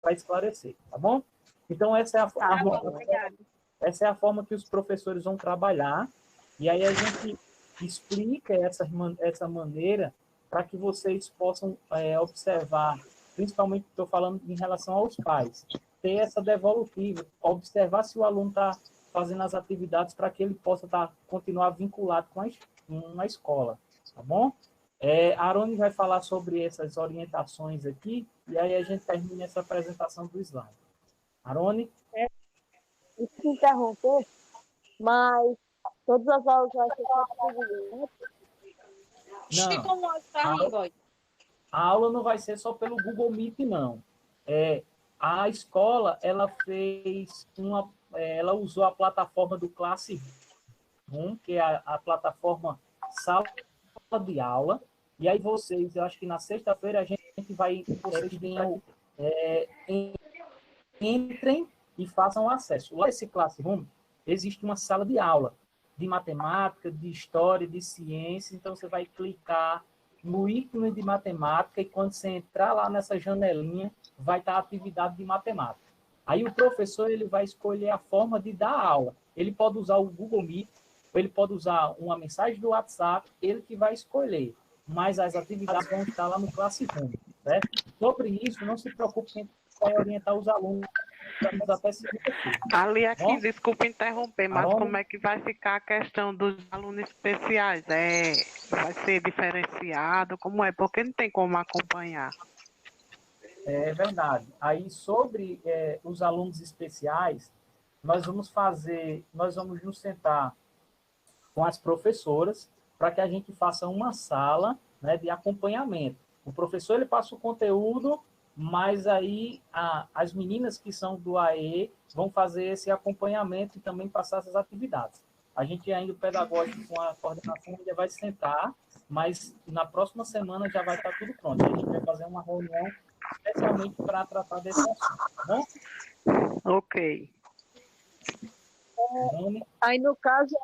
para esclarecer, tá bom? Então, essa é a forma que os professores vão trabalhar, e aí a gente explica essa maneira para que vocês possam observar, principalmente estou falando em relação aos pais, ter essa devolutiva, observar se o aluno está fazendo as atividades para que ele possa continuar vinculado com a escola, tá bom? A Arone vai falar sobre essas orientações aqui, e aí a gente termina essa apresentação do slide. Arone? Isso interromper, mas todas as aulas vão ser Não, a aula não vai ser só pelo Google Meet, não. A escola, ela usou a plataforma do Classroom, que é a plataforma sala de aula, e aí vocês, eu acho que na sexta-feira a gente vai entrem e façam acesso. Lá nesse Classroom existe uma sala de aula de matemática, de história, de ciência, então você vai clicar no ícone de matemática e quando você entrar lá nessa janelinha, vai estar a atividade de matemática. Aí o professor ele vai escolher a forma de dar aula. Ele pode usar o Google Meet, ou ele pode usar uma mensagem do WhatsApp, ele que vai escolher. Mas as atividades vão estar lá no Classroom, certo? Sobre isso, não se preocupe, quem vai orientar os alunos até segunda-feira. Ali aqui, desculpa interromper, mas Arone? como é que vai ficar a questão dos alunos especiais? Vai ser diferenciado? Como é? Porque não tem como acompanhar. É verdade. Aí, sobre os alunos especiais, nós vamos nos sentar com as professoras para que a gente faça uma sala, né, de acompanhamento. O professor ele passa o conteúdo, mas aí as meninas que são do AE vão fazer esse acompanhamento e também passar essas atividades. A gente ainda, o pedagógico, com a coordenação, ainda vai sentar, mas na próxima semana já vai estar tudo pronto. A gente vai fazer uma reunião especialmente para tratar desse assunto, tá bom? Ok. Aí, no caso,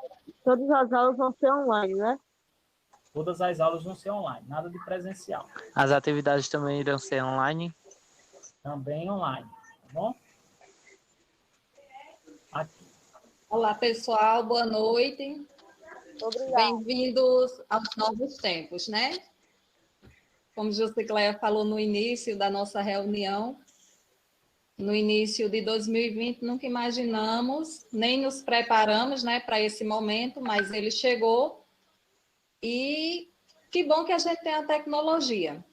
todas as aulas vão ser online, né? Todas as aulas vão ser online, nada de presencial. As atividades também irão ser online? Também online, tá bom? Aqui. Olá, pessoal, boa noite. Bem-vindos aos novos tempos, né? Como Jusicléia falou no início da nossa reunião, no início de 2020, nunca imaginamos, nem nos preparamos, né, para esse momento, mas ele chegou e que bom que a gente tem a tecnologia.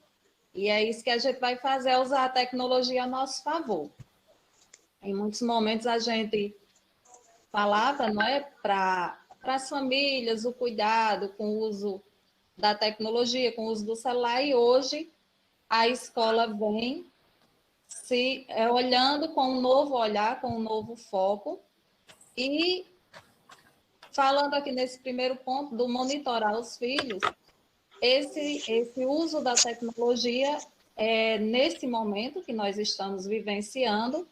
E é isso que a gente vai fazer, é usar a tecnologia a nosso favor. Em muitos momentos a gente falava, não é, para as famílias, o cuidado com o uso da tecnologia, com o uso do celular, e hoje a escola vem se olhando com um novo olhar, com um novo foco, e falando aqui nesse primeiro ponto do monitorar os filhos, esse uso da tecnologia, nesse momento que nós estamos vivenciando,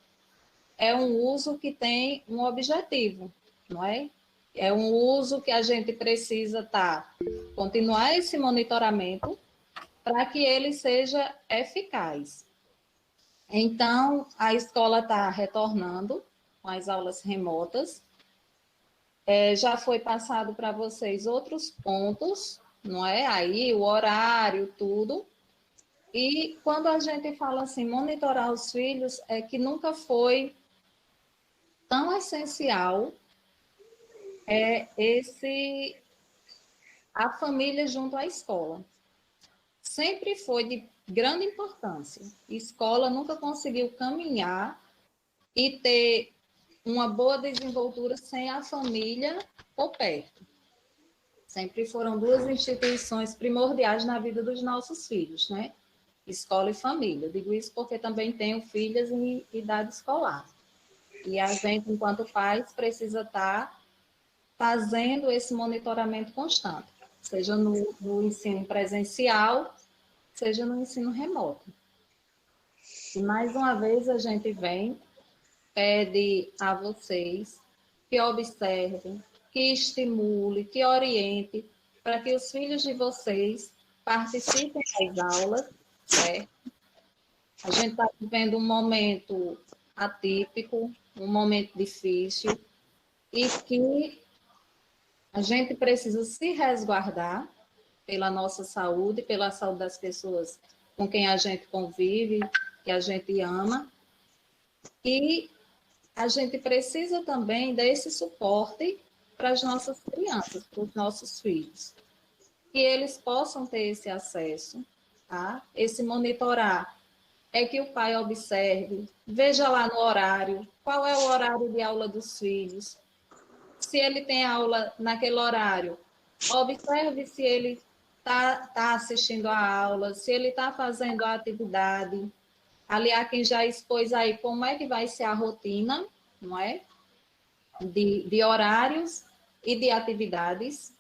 é um uso que tem um objetivo, não é? É um uso que a gente precisa continuar esse monitoramento para que ele seja eficaz. Então, a escola está retornando com as aulas remotas. Já foi passado para vocês outros pontos, não é? Aí, o horário, tudo. E quando a gente fala assim, monitorar os filhos, é que nunca foi tão essencial a família junto à escola. Sempre foi de grande importância. Escola nunca conseguiu caminhar e ter uma boa desenvoltura sem a família por perto. Sempre foram duas instituições primordiais na vida dos nossos filhos, né? Escola e família. Eu digo isso porque também tenho filhas em idade escolar. E a gente, enquanto pais, precisa estar fazendo esse monitoramento constante, seja no ensino presencial, seja no ensino remoto. E mais uma vez a gente pede a vocês que observem, que estimule, que oriente, para que os filhos de vocês participem das aulas, certo? A gente está vivendo um momento atípico, um momento difícil, e que a gente precisa se resguardar pela nossa saúde, pela saúde das pessoas com quem a gente convive, que a gente ama, e a gente precisa também desse suporte para as nossas crianças, para os nossos filhos, que eles possam ter esse acesso, tá? Esse monitorar é que o pai observe, veja lá no horário, qual é o horário de aula dos filhos. Se ele tem aula naquele horário, observe se ele tá assistindo a aula, se ele está fazendo a atividade. Ali há quem já expôs aí como é que vai ser a rotina, não é? De horários e de atividades,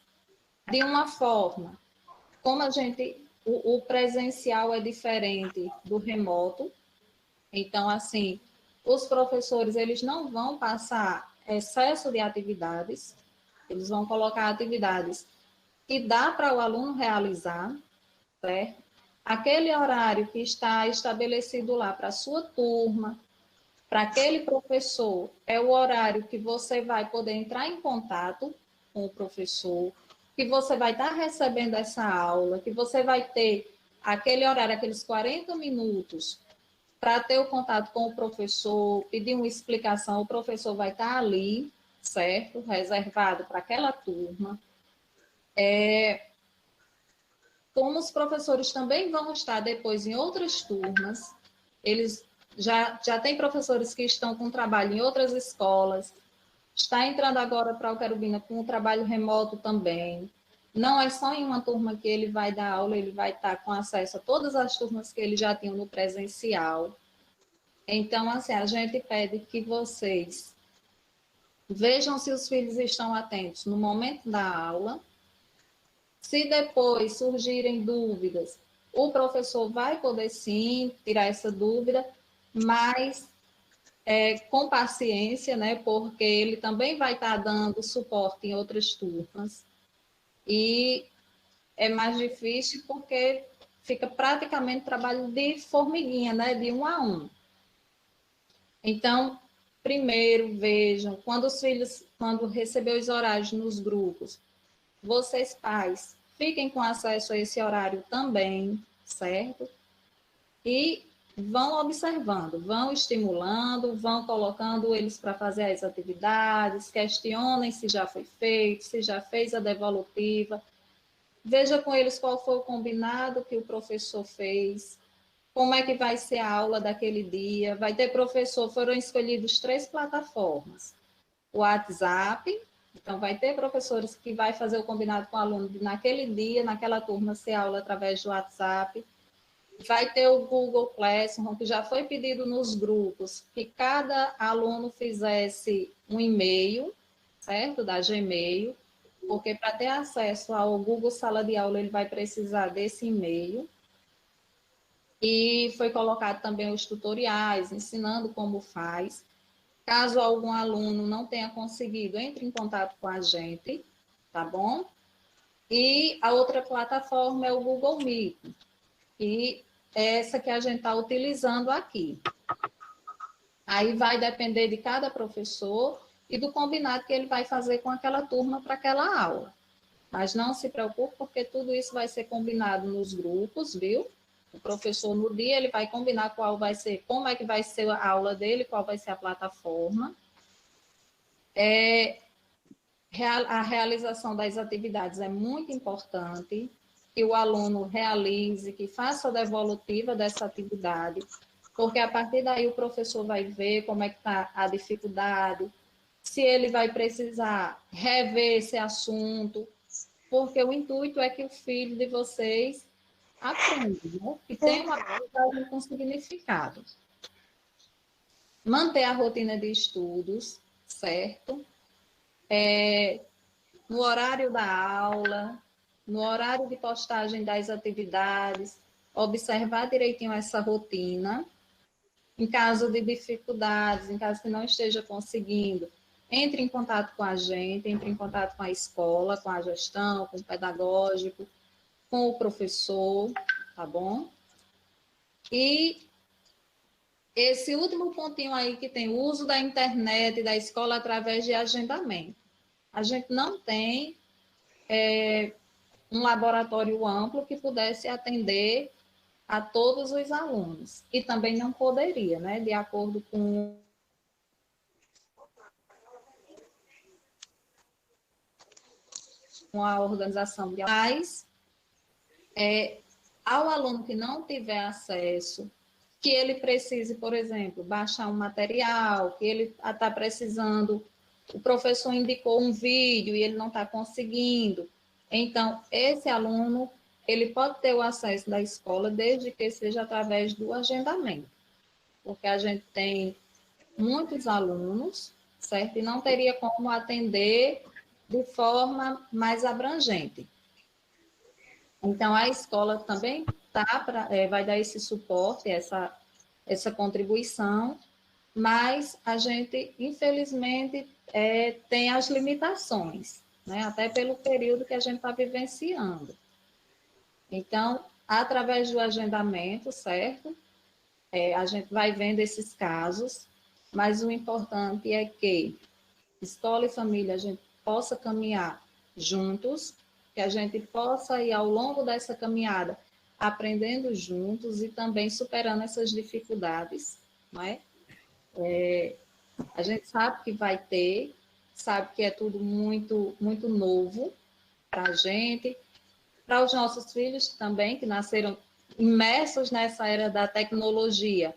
de uma forma, como a gente, o presencial é diferente do remoto, então, assim, os professores, eles não vão passar excesso de atividades, eles vão colocar atividades que dá para o aluno realizar, certo? Aquele horário que está estabelecido lá para a sua turma, para aquele professor, é o horário que você vai poder entrar em contato com o professor, que você vai estar recebendo essa aula, que você vai ter aquele horário, aqueles 40 minutos para ter o contato com o professor, pedir uma explicação, o professor vai estar ali, certo? Reservado para aquela turma. Como os professores também vão estar depois em outras turmas, eles já tem professores que estão com trabalho em outras escolas, está entrando agora para o Querubina com o trabalho remoto também. Não é só em uma turma que ele vai dar aula, ele vai estar com acesso a todas as turmas que ele já tinha no presencial. Então, assim, a gente pede que vocês vejam se os filhos estão atentos no momento da aula. Se depois surgirem dúvidas, o professor vai poder sim tirar essa dúvida, mas com paciência, né? Porque ele também vai estar dando suporte em outras turmas. E é mais difícil porque fica praticamente trabalho de formiguinha, né? De um a um. Então, primeiro vejam, quando receber os horários nos grupos, vocês pais fiquem com acesso a esse horário também, certo? E vão observando, vão estimulando, vão colocando eles para fazer as atividades, questionem se já foi feito, se já fez a devolutiva, veja com eles qual foi o combinado que o professor fez, como é que vai ser a aula daquele dia. Vai ter professor, foram escolhidos 3 plataformas. O WhatsApp, então vai ter professores que vai fazer o combinado com o aluno de naquele dia, naquela turma, ser aula através do WhatsApp. Vai ter o Google Classroom, que já foi pedido nos grupos, que cada aluno fizesse um e-mail, certo? Da Gmail, porque para ter acesso ao Google Sala de Aula, ele vai precisar desse e-mail. E foi colocado também os tutoriais, ensinando como faz. Caso algum aluno não tenha conseguido, entre em contato com a gente, tá bom? E a outra plataforma é o Google Meet, e é essa que a gente está utilizando aqui. Aí vai depender de cada professor e do combinado que ele vai fazer com aquela turma para aquela aula. Mas não se preocupe, porque tudo isso vai ser combinado nos grupos, viu? O professor, no dia, ele vai combinar qual vai ser, como é que vai ser a aula dele, qual vai ser a plataforma. A realização das atividades é muito importante, que o aluno realize, que faça a devolutiva dessa atividade, porque a partir daí o professor vai ver como é que está a dificuldade, se ele vai precisar rever esse assunto, porque o intuito é que o filho de vocês aprenda, né? Que tenha uma aprendizagem com significado. Manter a rotina de estudos, certo? No horário da aula, no horário de postagem das atividades, observar direitinho essa rotina. Em caso de dificuldades, em caso que não esteja conseguindo, entre em contato com a gente, entre em contato com a escola, com a gestão, com o pedagógico, com o professor, tá bom? E esse último pontinho aí que tem o uso da internet da escola através de agendamento. A gente não tem um laboratório amplo que pudesse atender a todos os alunos. E também não poderia, né? De acordo com a organização de mas ao aluno que não tiver acesso, que ele precise, por exemplo, baixar um material, que ele está precisando, o professor indicou um vídeo e ele não está conseguindo. Então, esse aluno, ele pode ter o acesso da escola desde que seja através do agendamento, porque a gente tem muitos alunos, certo? E não teria como atender de forma mais abrangente. Então, a escola também vai dar esse suporte, essa contribuição, mas a gente, infelizmente, tem as limitações, né? Até pelo período que a gente está vivenciando. Então, através do agendamento, certo? A gente vai vendo esses casos, mas o importante é que escola e família a gente possa caminhar juntos, que a gente possa ir ao longo dessa caminhada aprendendo juntos e também superando essas dificuldades, não é? A gente sabe que vai ter, sabe que é tudo muito, muito novo para a gente, para os nossos filhos também, que nasceram imersos nessa era da tecnologia,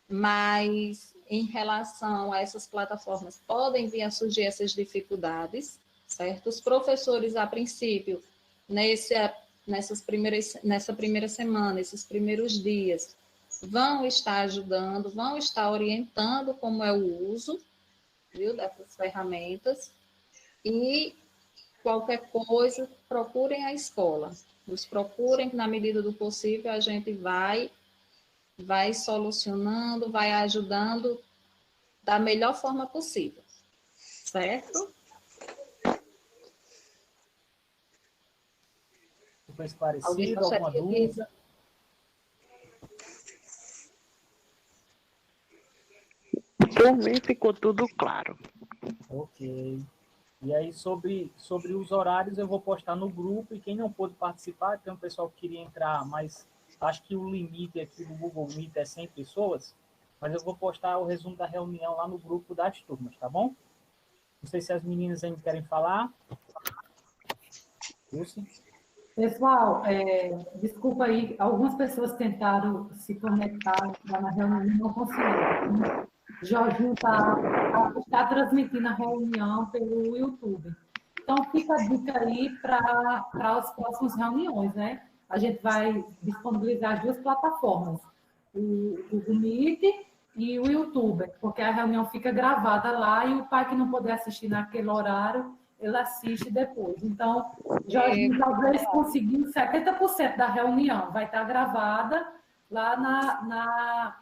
mas em relação a essas plataformas, podem vir a surgir essas dificuldades, certo? Os professores, a princípio, nessa primeira semana, esses primeiros dias, vão estar ajudando, vão estar orientando como é o uso, viu, dessas ferramentas, e qualquer coisa, procurem a escola, nos procurem, que na medida do possível a gente vai solucionando, vai ajudando da melhor forma possível, certo? Foi esclarecido? Alguma dúvida? Por mim ficou tudo claro. Ok. E aí, sobre os horários, eu vou postar no grupo, e quem não pôde participar, tem um pessoal que queria entrar, mas acho que o limite aqui do Google Meet é 100 pessoas, mas eu vou postar o resumo da reunião lá no grupo das turmas, tá bom? Não sei se as meninas ainda querem falar. Lucy? Pessoal, desculpa aí, algumas pessoas tentaram se conectar lá na reunião e não conseguiram. Jorginho está transmitindo a reunião pelo YouTube. Então, fica a dica aí para as próximas reuniões, né? A gente vai disponibilizar as duas plataformas, o Google Meet e o YouTube, porque a reunião fica gravada lá e o pai que não puder assistir naquele horário, ele assiste depois. Então, Jorginho talvez conseguiu 70% da reunião, vai estar gravada lá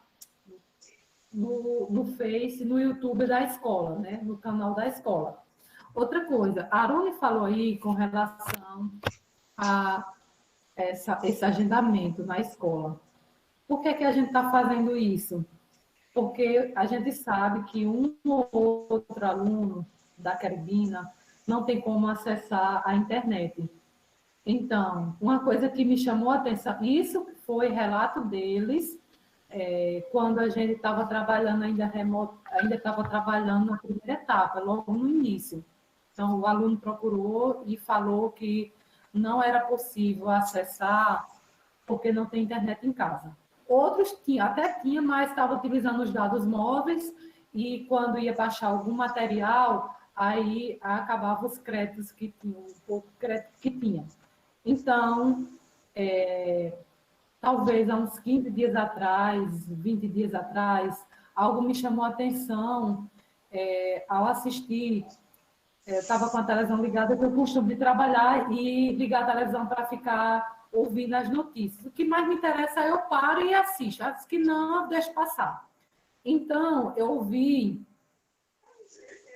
no Face, no YouTube da escola, né? No canal da escola. Outra coisa, a Arune falou aí com relação a esse agendamento na escola. Por que a gente está fazendo isso? Porque a gente sabe que um ou outro aluno da Caribina não tem como acessar a internet. Então, uma coisa que me chamou a atenção, isso foi relato deles, quando a gente estava trabalhando ainda remoto, ainda estava trabalhando na primeira etapa, logo no início. Então, o aluno procurou e falou que não era possível acessar porque não tem internet em casa. Outros até tinha, mas estavam utilizando os dados móveis e quando ia baixar algum material, aí acabava os créditos que tinham, o pouco crédito que tinha. Então, talvez há uns 15 dias atrás, 20 dias atrás, algo me chamou a atenção ao assistir. Estava com a televisão ligada, que eu costumo de trabalhar e ligar a televisão para ficar ouvindo as notícias. O que mais me interessa é eu paro e assisto. As que não, eu deixo passar. Então, eu vi...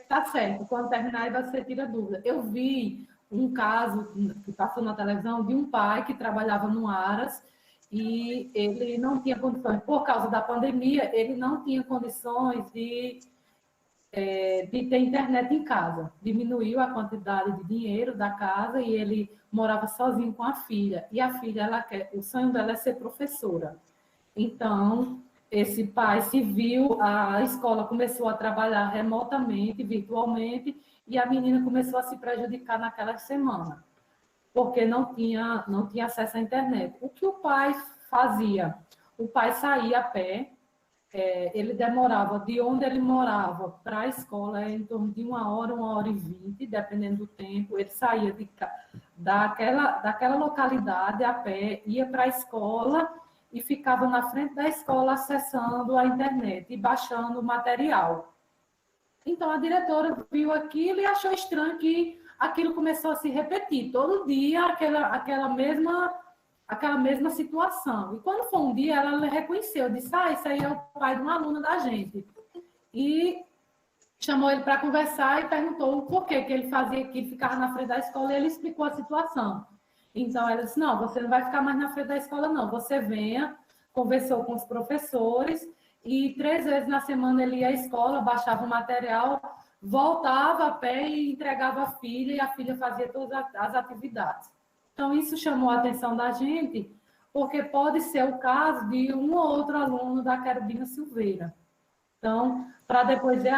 Tá certo, quando terminar aí você tira dúvida. Eu vi um caso que passou na televisão de um pai que trabalhava no Aras e ele não tinha condições, por causa da pandemia, ele não tinha condições de ter internet em casa. Diminuiu a quantidade de dinheiro da casa e ele morava sozinho com a filha. E a filha, o sonho dela é ser professora. Então, esse pai se viu, a escola começou a trabalhar remotamente, virtualmente, e a menina começou a se prejudicar naquela semana, porque não tinha acesso à internet. O que o pai fazia? O pai saía a pé, ele demorava de onde ele morava para a escola em torno de 1 hora e 20, dependendo do tempo. Ele saía daquela localidade a pé, ia para a escola e ficava na frente da escola acessando a internet e baixando o material. Então, a diretora viu aquilo e achou estranho que aquilo começou a se repetir. Todo dia, aquela mesma situação. E quando foi um dia, ela reconheceu, disse, isso aí é o pai de uma aluna da gente. E chamou ele para conversar e perguntou o porquê que ele fazia aquilo, ficava na frente da escola, e ele explicou a situação. Então, ela disse, não, você não vai ficar mais na frente da escola, não. Você venha, conversou com os professores, e 3 vezes na semana ele ia à escola, baixava o material, voltava a pé e entregava a filha, e a filha fazia todas as atividades. Então, isso chamou a atenção da gente, porque pode ser o caso de um ou outro aluno da Querubina Silveira. Então, para depois dizer,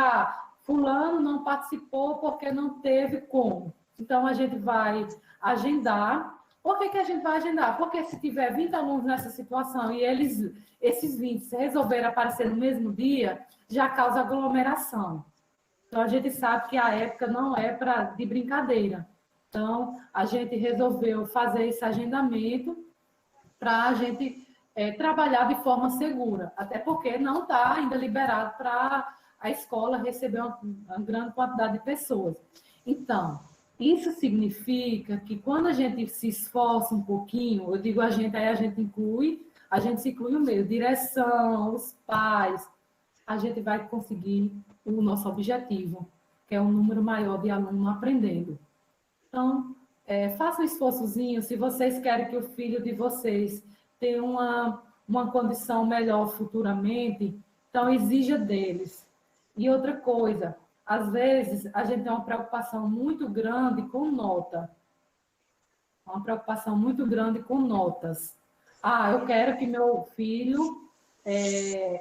fulano não participou porque não teve como. Então, a gente vai agendar. Por que a gente vai agendar? Porque se tiver 20 alunos nessa situação e esses 20 resolverem aparecer no mesmo dia, já causa aglomeração. Então, a gente sabe que a época não é de brincadeira. Então, a gente resolveu fazer esse agendamento para a gente trabalhar de forma segura, até porque não está ainda liberado para a escola receber uma grande quantidade de pessoas. Então, isso significa que quando a gente se esforça um pouquinho, eu digo a gente, aí a gente se inclui o meio, direção, os pais, a gente vai conseguir o nosso objetivo, que é um número maior de alunos aprendendo. Então, façam um esforçozinho, se vocês querem que o filho de vocês tenha uma condição melhor futuramente, então exija deles. E outra coisa, às vezes a gente tem uma preocupação muito grande com nota. Uma preocupação muito grande com notas. Eu quero que meu filho,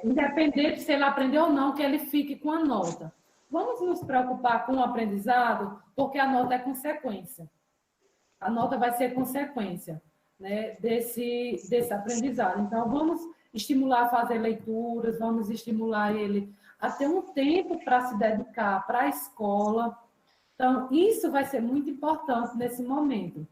independente se ele aprendeu ou não, que ele fique com a nota. Vamos nos preocupar com o aprendizado, porque a nota é consequência. A nota vai ser consequência, né, desse aprendizado. Então, vamos estimular a fazer leituras, vamos estimular ele a ter um tempo para se dedicar para a escola. Então, isso vai ser muito importante nesse momento.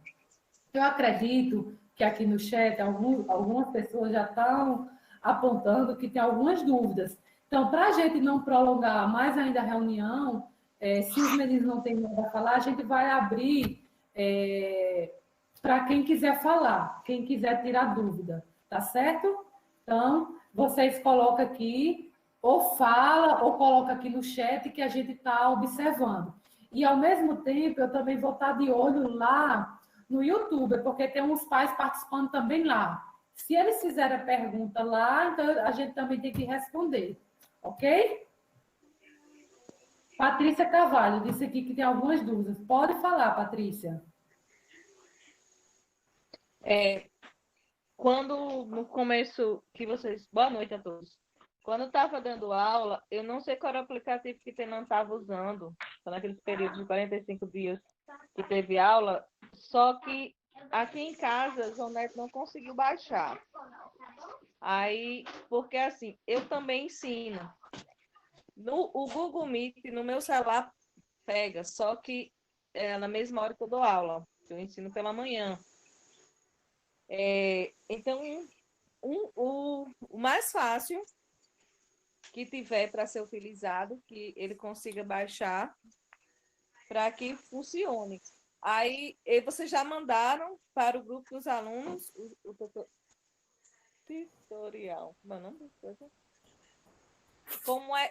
Eu acredito que aqui no chat algumas pessoas já estão apontando que tem algumas dúvidas. Então, para a gente não prolongar mais ainda a reunião, se os meninos não têm nada a falar, a gente vai abrir para quem quiser falar, quem quiser tirar dúvida, tá certo? Então, vocês colocam aqui, ou fala, ou coloca aqui no chat que a gente está observando. E, ao mesmo tempo, eu também vou estar de olho lá no YouTube, porque tem uns pais participando também lá. Se eles fizerem a pergunta lá, então a gente também tem que responder. Ok? Patrícia Carvalho disse aqui que tem algumas dúvidas. Pode falar, Patrícia. Quando no começo que vocês... Boa noite a todos. Quando eu estava dando aula, eu não sei qual era o aplicativo que Tenan estava usando, naqueles períodos de 45 dias que teve aula, só que aqui em casa, João Neto não conseguiu baixar. Aí, porque assim, eu também ensino. O Google Meet, no meu celular, pega, só que na mesma hora que eu dou aula, eu ensino pela manhã. Então, o mais fácil que tiver para ser utilizado, que ele consiga baixar, para que funcione. Aí, vocês já mandaram para o grupo dos alunos o tutorial.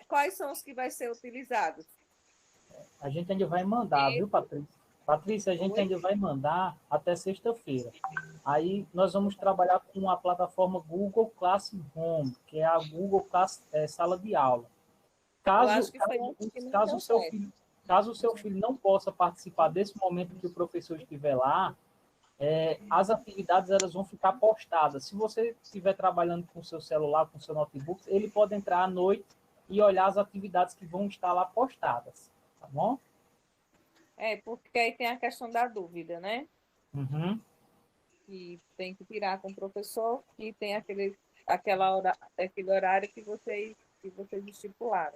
Quais são os que vai ser utilizados? A gente ainda vai mandar, viu, Patrícia? Patrícia, a gente ainda vai mandar até sexta-feira. Aí nós vamos trabalhar com a plataforma Google Classroom, que é a Google Sala de Aula. Eu acho que foi antes que não Caso deu o seu certo. filho, caso o seu filho não possa participar desse momento que o professor estiver lá, as atividades elas vão ficar postadas. Se você estiver trabalhando com o seu celular, com o seu notebook, ele pode entrar à noite e olhar as atividades que vão estar lá postadas, tá bom? Porque aí tem a questão da dúvida, né? Uhum. Que tem que tirar com o professor, e tem aquele horário que vocês estipularam.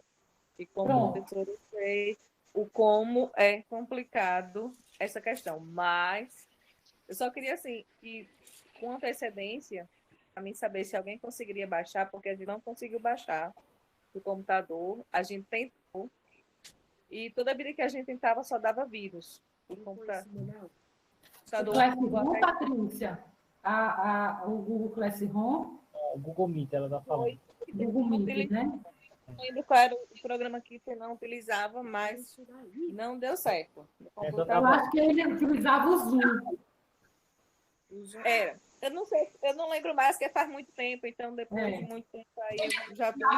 E como professor, eu sei o como é complicado essa questão. Mas eu só queria, assim, que com antecedência, para mim saber se alguém conseguiria baixar, porque a gente não conseguiu baixar do computador, a gente tentou, e toda vida que a gente tentava só dava vírus. O computador. Classroom, Patrícia? O Google Classroom? O Google Meet, ela está falando. Google Meet, né? Não lembro qual era o programa que você não utilizava, mas não deu certo. Eu acho que ele utilizava o Zoom. Era. Eu não sei, eu não lembro mais, porque faz muito tempo, então depois de muito tempo aí eu já estou.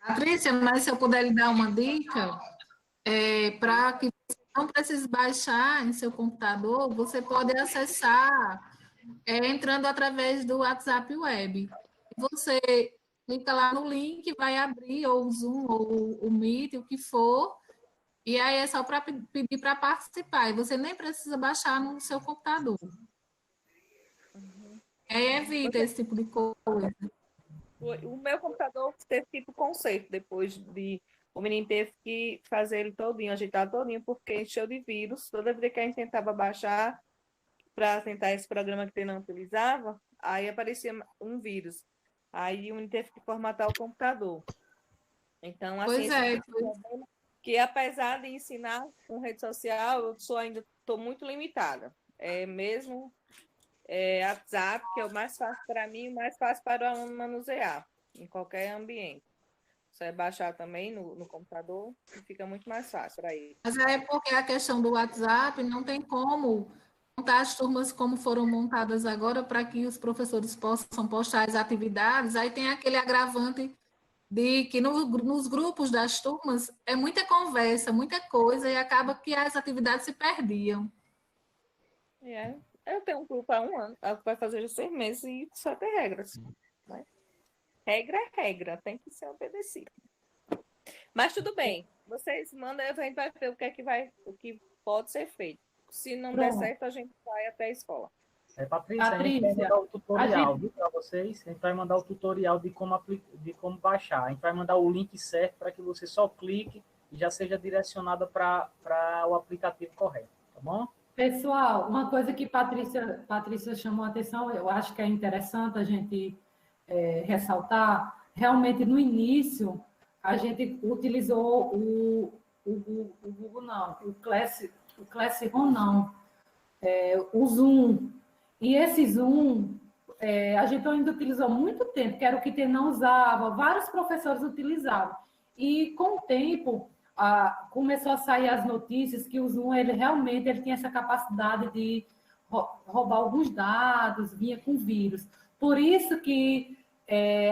Patrícia, mas se eu puder lhe dar uma dica, para que você não precise baixar em seu computador, você pode acessar entrando através do WhatsApp Web. Você clica lá no link, vai abrir ou o Zoom ou o Meet, o que for, e aí é só para pedir para participar, e você nem precisa baixar no seu computador. Aí evita esse tipo de coisa. O meu computador teve tipo conserto, depois de o menino teve que fazer ele todinho, ajeitar todinho, porque encheu de vírus. Toda vez que a gente tentava baixar para tentar esse programa que ele não utilizava, aí aparecia um vírus. Aí o menino teve que formatar o computador. Então, assim, que apesar de ensinar com rede social, eu ainda estou muito limitada. Mesmo WhatsApp, que é o mais fácil para mim, o mais fácil para o aluno manusear, em qualquer ambiente. Você baixar também no computador, e fica muito mais fácil para ele. Mas porque a questão do WhatsApp não tem como montar as turmas como foram montadas agora para que os professores possam postar as atividades. Aí tem aquele agravante de que nos grupos das turmas é muita conversa, muita coisa, e acaba que as atividades se perdiam. Eu tenho um grupo há 1 ano, vai fazer 6 meses e só tem regras. Né? Regra é regra, tem que ser obedecido. Mas tudo bem, vocês mandam, a gente vai ver o que pode ser feito. Se não der certo, a gente vai até a escola. Patrícia, a gente vai mandar o tutorial, viu, para vocês. A gente vai mandar o tutorial de como baixar. A gente vai mandar o link certo para que você só clique e já seja direcionada para o aplicativo correto, tá bom? Pessoal, uma coisa que Patrícia chamou a atenção, eu acho que é interessante a gente ressaltar, realmente no início a gente utilizou o Google não, o Classroom não, o Zoom. E esse Zoom, a gente ainda utilizou muito tempo, que era o que não usava, vários professores utilizavam. E com o tempo, começou a sair as notícias que o Zoom, ele tinha essa capacidade de roubar alguns dados, vinha com vírus. Por isso que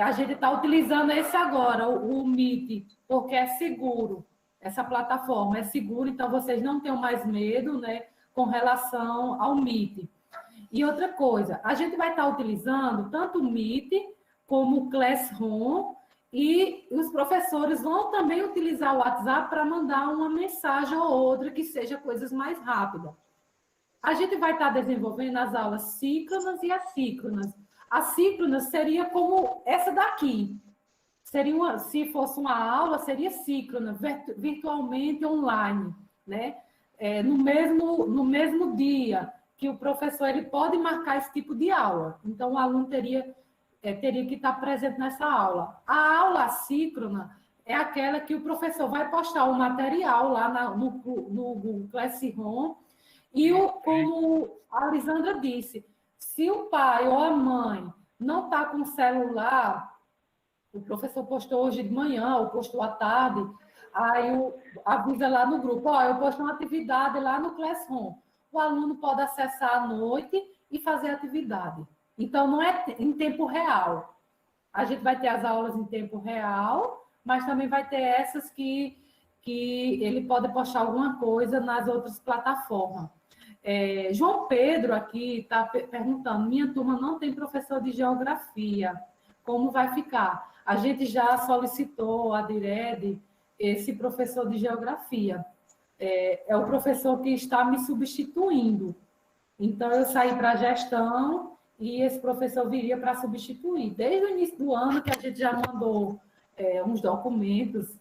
a gente está utilizando esse agora, o Meet, porque é seguro. Essa plataforma é segura, então vocês não tenham mais medo, né, com relação ao Meet. E outra coisa, a gente vai estar utilizando tanto o Meet como o Classroom, e os professores vão também utilizar o WhatsApp para mandar uma mensagem ou outra que seja coisas mais rápidas. A gente vai estar desenvolvendo as aulas síncronas e assíncronas. A síncrona seria como essa daqui. Se fosse uma aula, seria síncrona, virtualmente online, né? No mesmo dia que o professor ele pode marcar esse tipo de aula. Então, o aluno teria que estar presente nessa aula. A aula assíncrona é aquela que o professor vai postar o material lá no Google Classroom e, como a Lisandra disse, se o pai ou a mãe não está com o celular, O professor postou hoje de manhã, ou postou à tarde, aí avisa lá no grupo, ó, eu postei uma atividade lá no Classroom. O aluno pode acessar à noite e fazer a atividade. Então, não é em tempo real. A gente vai ter as aulas em tempo real, mas também vai ter essas que ele pode postar alguma coisa nas outras plataformas. João Pedro aqui está perguntando, minha turma não tem professor de geografia, como vai ficar? A gente já solicitou a Dired esse professor de geografia. É o professor que está me substituindo. Então, eu saí para a gestão e esse professor viria para substituir. Desde o início do ano que a gente já mandou uns documentos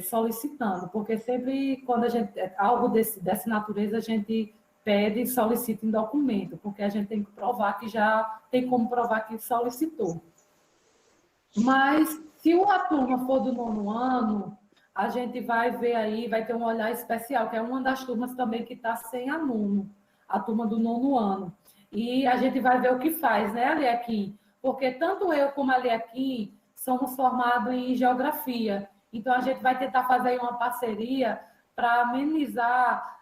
solicitando, porque sempre quando a gente algo dessa natureza, a gente pede e solicita em documento, porque a gente tem que provar que já tem como provar que solicitou. Mas, se a turma for do 9º ano, a gente vai ver aí, vai ter um olhar especial, que é uma das turmas também que está sem aluno, a turma do 9º ano. E a gente vai ver o que faz, né, Aliaquim? Porque tanto eu como a Aliaquim somos formados em geografia. Então, a gente vai tentar fazer aí uma parceria para amenizar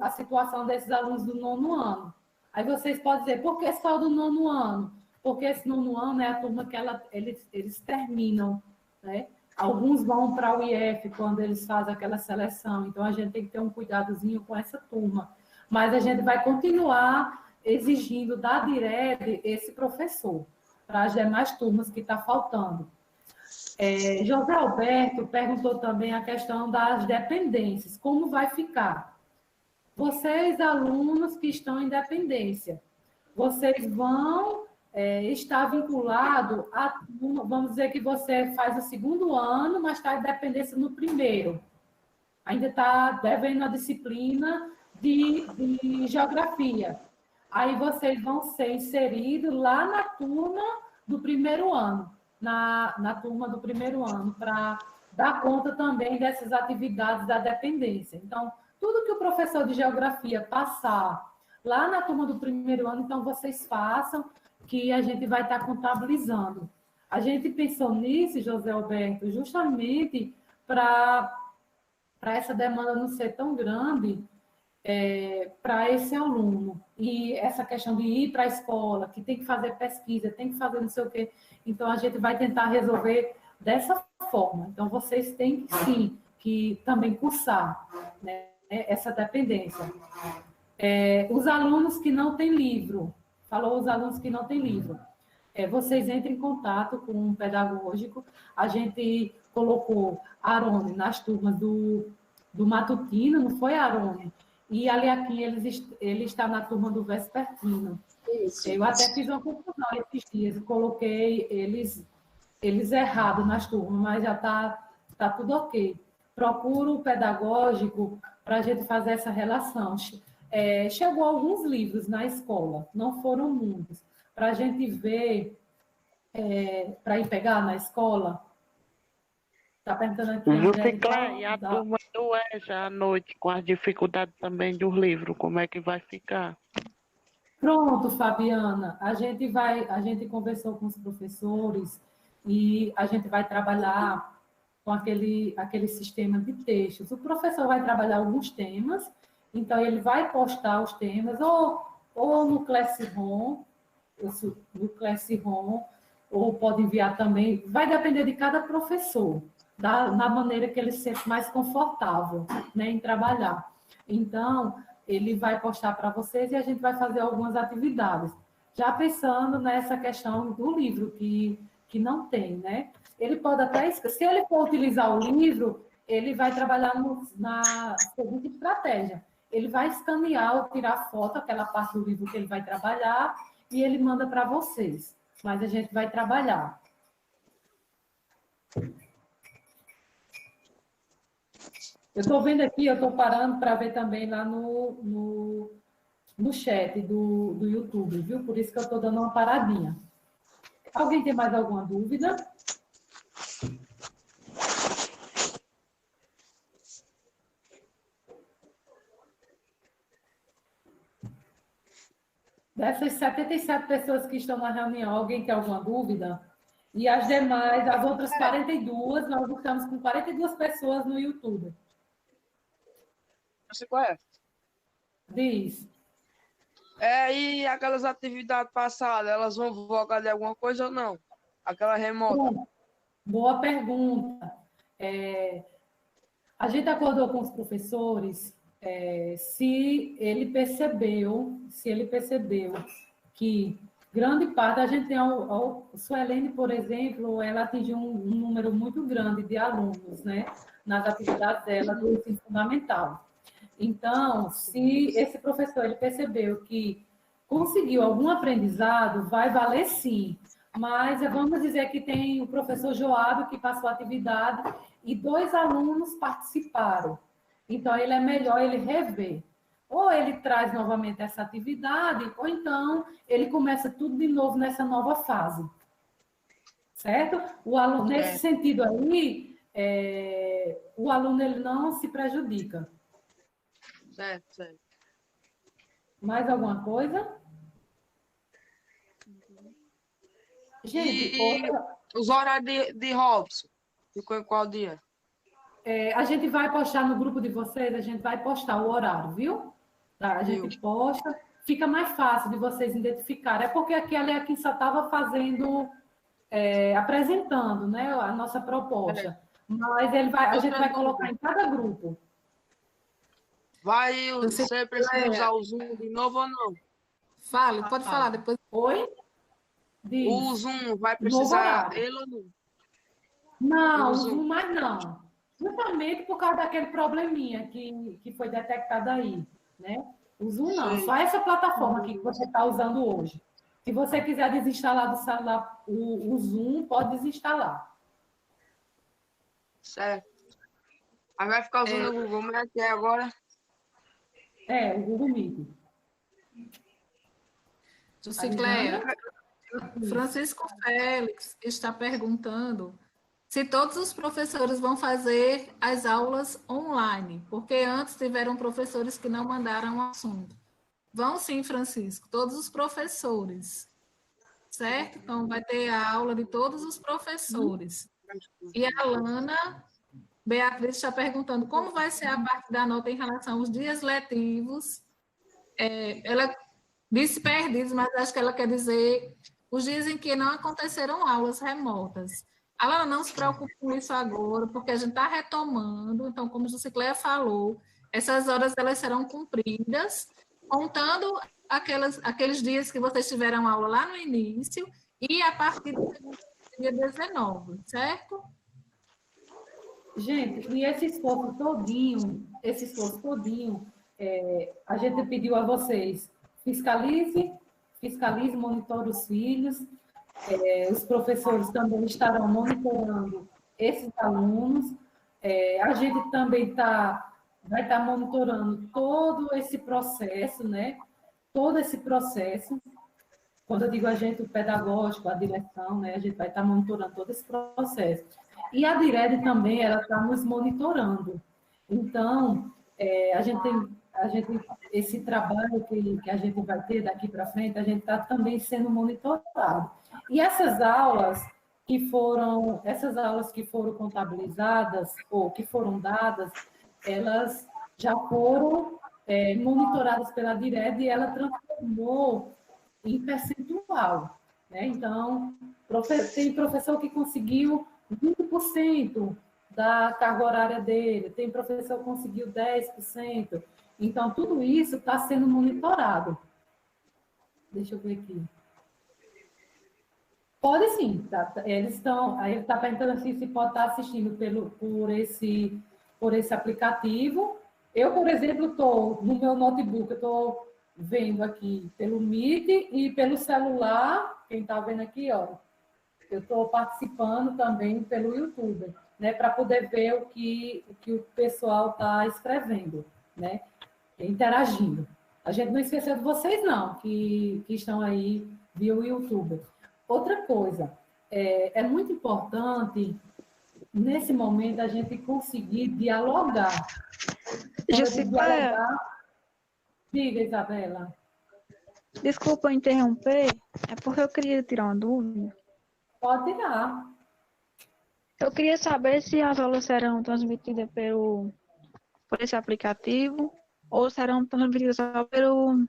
a situação desses alunos do 9º ano. Aí vocês podem dizer, por que só do 9º ano? Porque esse 9º ano é a turma que eles terminam, né? Alguns vão para o IF quando eles fazem aquela seleção, então a gente tem que ter um cuidadozinho com essa turma. Mas a gente vai continuar exigindo da Dired esse professor, para as demais turmas que está faltando. José Alberto perguntou também a questão das dependências, como vai ficar? Vocês, alunos que estão em dependência, vocês vão estar vinculados a, vamos dizer que você faz o 2º ano, mas está em dependência no 1º. Ainda está devendo a disciplina de geografia. Aí vocês vão ser inseridos lá na turma do 1º ano, na turma do 1º ano, para dar conta também dessas atividades da dependência. Então, tudo que o professor de geografia passar lá na turma do 1º ano, então vocês façam, que a gente vai estar contabilizando. A gente pensou nisso, José Alberto, justamente para essa demanda não ser tão grande para esse aluno. E essa questão de ir para a escola, que tem que fazer pesquisa, tem que fazer não sei o quê. Então, a gente vai tentar resolver dessa forma. Então, vocês têm, sim, que também cursar, né, essa dependência. Os alunos que não têm livro, falou os alunos que não têm livro. Vocês entrem em contato com um pedagógico. A gente colocou Arone nas turmas do matutino, não foi, Arone? E ali aqui ele está na turma do vespertino. Isso. Eu até fiz uma confusão esses dias, coloquei eles errados nas turmas, mas já está tudo ok. Procuro o pedagógico para a gente fazer essa relação. Chegou alguns livros na escola, não foram muitos, para a gente ver, para ir pegar na escola. Está perguntando aqui. E a turma do EJA à noite, com as dificuldades também dos livros, como é que vai ficar? Pronto, Fabiana. A gente conversou com os professores e a gente vai trabalhar com aquele sistema de textos. O professor vai trabalhar alguns temas, então ele vai postar os temas ou no Classroom, ou pode enviar também, vai depender de cada professor, na maneira que ele se sente mais confortável, né, em trabalhar. Então, ele vai postar para vocês e a gente vai fazer algumas atividades. Já pensando nessa questão do livro, que não tem, né? Ele pode até, se ele for utilizar o livro, ele vai trabalhar na seguinte estratégia. Ele vai escanear ou tirar foto, aquela parte do livro que ele vai trabalhar, e ele manda para vocês. Mas a gente vai trabalhar. Eu estou vendo aqui, eu estou parando para ver também lá no chat do YouTube, viu? Por isso que eu estou dando uma paradinha. Alguém tem mais alguma dúvida? Dessas 77 pessoas que estão na reunião, alguém tem alguma dúvida? E as demais, as outras 42, nós estamos com 42 pessoas no YouTube. Você conhece? Diz. E aquelas atividades passadas, elas vão vogar de alguma coisa ou não? Aquela remota. Bom, boa pergunta. A gente acordou com os professores se ele percebeu que grande parte, a gente tem a Suelene, por exemplo, ela atingiu um número muito grande de alunos, né, nas atividades dela do ensino fundamental. Então, se esse professor ele percebeu que conseguiu algum aprendizado, vai valer sim. Mas vamos dizer que tem o professor Joado que passou a atividade e 2 alunos participaram. Então, ele é melhor ele rever. Ou ele traz novamente essa atividade, ou então ele começa tudo de novo nessa nova fase. Certo? O aluno, nesse sentido aí, o aluno ele não se prejudica. Certo. Mais alguma coisa? Gente, os horários de Robson, ficou em qual dia? A gente vai postar no grupo de vocês, a gente vai postar o horário, viu? Tá, a gente posta, fica mais fácil de vocês identificarem. É porque aqui só estava fazendo, apresentando, né, a nossa proposta. Mas a gente vai colocar em cada grupo. Você precisa usar o Zoom de novo ou não? Fale, pode falar depois. Oi? Diz. O Zoom vai precisar ele ou não? Não, o Zoom mais não. Justamente por causa daquele probleminha que foi detectado aí, né? O Zoom não, só essa plataforma aqui que você está usando hoje. Se você quiser desinstalar do celular o Zoom, pode desinstalar. Certo. Aí vai ficar usando o Google Meet agora? O Google Meet. Jusicléia, Francisco Félix está perguntando se todos os professores vão fazer as aulas online, porque antes tiveram professores que não mandaram o assunto. Vão sim, Francisco, todos os professores, certo? Então, vai ter a aula de todos os professores. E a Alana Beatriz está perguntando como vai ser a parte da nota em relação aos dias letivos. Ela disse perdidos, mas acho que ela quer dizer os dias em que não aconteceram aulas remotas. Alana, não se preocupe com isso agora, porque a gente está retomando. Então, como a Jusicléia falou, essas horas elas serão cumpridas, contando aqueles dias que vocês tiveram aula lá no início e a partir do dia 19, certo? Gente, e esse esforço todinho, a gente pediu a vocês, fiscalize, monitore os filhos, os professores também estarão monitorando esses alunos, a gente também vai estar monitorando todo esse processo, né? Todo esse processo, quando eu digo a gente, o pedagógico, a direção, né? A gente vai estar monitorando todo esse processo. E a Dired também, ela está nos monitorando. Então, esse trabalho que a gente vai ter daqui para frente, a gente está também sendo monitorado. E essas aulas que foram contabilizadas ou que foram dadas, elas já foram monitoradas pela Dired e ela transformou em percentual, né? Então, tem professor que conseguiu 20% da carga horária dele, tem professor que conseguiu 10%. Então, tudo isso está sendo monitorado. Deixa eu ver aqui. Pode sim. Tá, eles estão... Aí ele está perguntando assim, se pode estar assistindo por esse aplicativo. Eu, por exemplo, estou no meu notebook, eu estou vendo aqui pelo Meet e pelo celular. Quem está vendo aqui, ó. Eu estou participando também pelo YouTube, né, para poder ver o que o pessoal está escrevendo, né, interagindo. A gente não esqueceu de vocês, não, que estão aí via o YouTube. Outra coisa, é muito importante, nesse momento, a gente conseguir dialogar. Diga, Isabela. Desculpa interromper, é porque eu queria tirar uma dúvida. Pode tirar. Eu queria saber se as aulas serão transmitidas por esse aplicativo ou serão transmitidas só pelo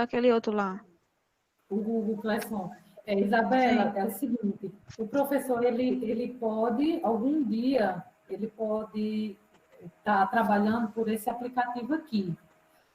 aquele outro lá. O Google Classroom. Isabela, Sim. é o seguinte, o professor, ele pode, algum dia, ele pode estar trabalhando por esse aplicativo aqui,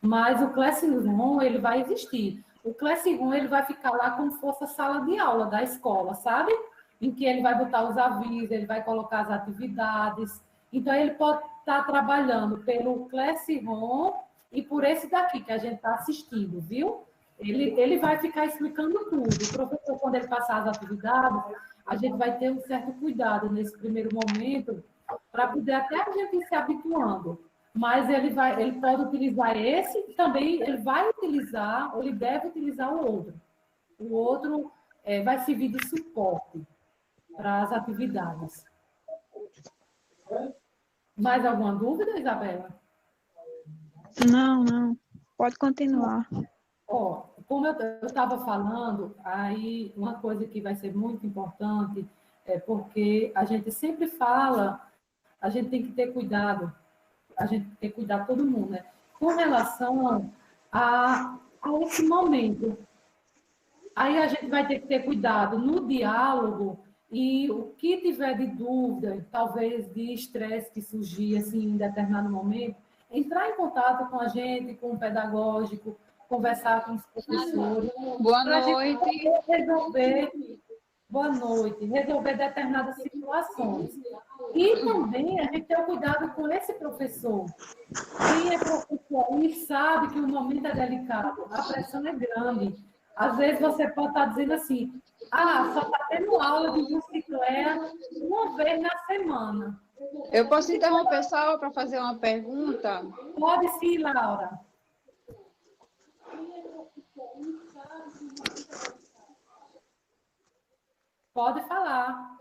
mas o Classroom, ele vai existir. O Classroom, ele vai ficar lá como se fosse a sala de aula da escola, sabe? Em que ele vai botar os avisos, ele vai colocar as atividades. Então, ele pode estar trabalhando pelo Classroom e por esse daqui que a gente está assistindo, viu? Ele vai ficar explicando tudo. O professor, quando ele passar as atividades, a gente vai ter um certo cuidado nesse primeiro momento para poder até a gente ir se habituando. Mas ele pode utilizar esse e também ele vai utilizar, ou ele deve utilizar o outro. O outro vai servir de suporte para as atividades. Mais alguma dúvida, Isabela? Não. Pode continuar. Como eu estava falando, aí uma coisa que vai ser muito importante é porque a gente sempre fala, a gente tem que ter cuidado, a gente tem que cuidar todo mundo, né? Com relação a esse momento. Aí a gente vai ter que ter cuidado no diálogo e o que tiver de dúvida, talvez de estresse que surgir assim, em determinado momento, entrar em contato com a gente, com o pedagógico, conversar com os professores. Boa noite. Resolver determinadas situações. E também a gente tem o cuidado com esse professor. Quem é professor e sabe que o momento é delicado, a pressão é grande. Às vezes você pode estar dizendo assim, só está tendo aula de bicicleta uma vez na semana. Eu posso interromper só para fazer uma pergunta? Pode sim, Laura. Pode falar.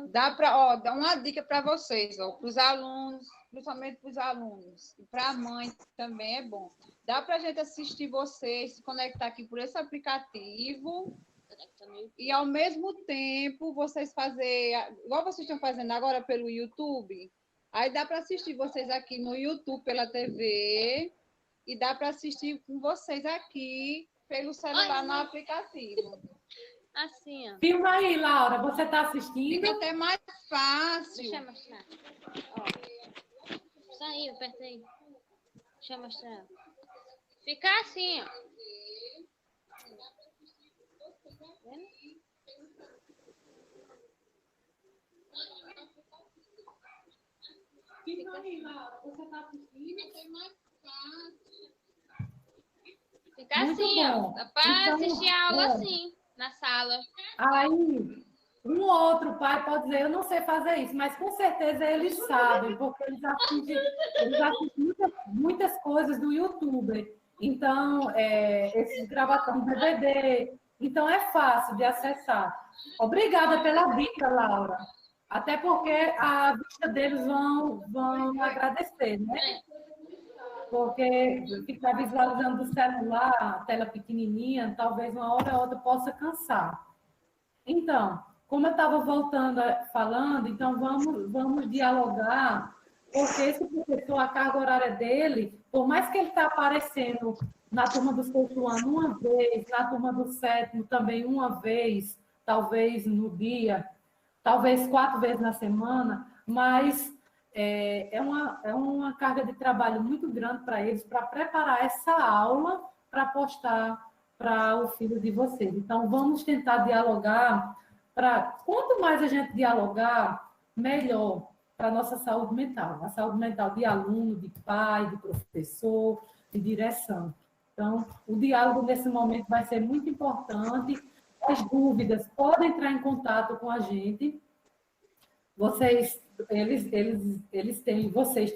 Dá para dar uma dica para vocês, para os alunos, principalmente para os alunos, e para a mãe também é bom. Dá para a gente assistir vocês, se conectar aqui por esse aplicativo e, ao mesmo tempo, vocês fazer, igual vocês estão fazendo agora pelo YouTube, aí dá para assistir vocês aqui no YouTube pela TV e dá para assistir com vocês aqui pelo celular no aplicativo. Assim, ó. Filma aí, Laura. Você está assistindo? Fica até mais fácil. Deixa eu mostrar. Ó. Saiu, aperta aí. Deixa eu mostrar. Fica assim, ó. Vendo? Fica aí, Laura. Você está assistindo? Fica até mais fácil. Fica assim, ó. Dá para assistir a aula assim. Na sala. Aí, um outro pai pode dizer, eu não sei fazer isso, mas com certeza eles sabem, porque eles assistem muitas coisas do YouTube. Então, esses gravações de DVD. Então, é fácil de acessar. Obrigada pela dica, Laura. Até porque a vista deles vão agradecer, né? Porque ficar visualizando do celular, a tela pequenininha, talvez uma hora ou outra possa cansar. Então, como eu estava falando, então vamos dialogar, porque esse professor, a carga horária dele, por mais que ele está aparecendo na turma do sexto ano uma vez, na turma do sétimo também uma vez, talvez no dia, talvez 4 vezes na semana, mas é uma carga de trabalho muito grande para eles, para preparar essa aula para postar para o filho de vocês. Então, vamos tentar dialogar quanto mais a gente dialogar, melhor para a nossa saúde mental. A saúde mental de aluno, de pai, de professor, de direção. Então, o diálogo nesse momento vai ser muito importante. As dúvidas, podem entrar em contato com a gente. Vocês têm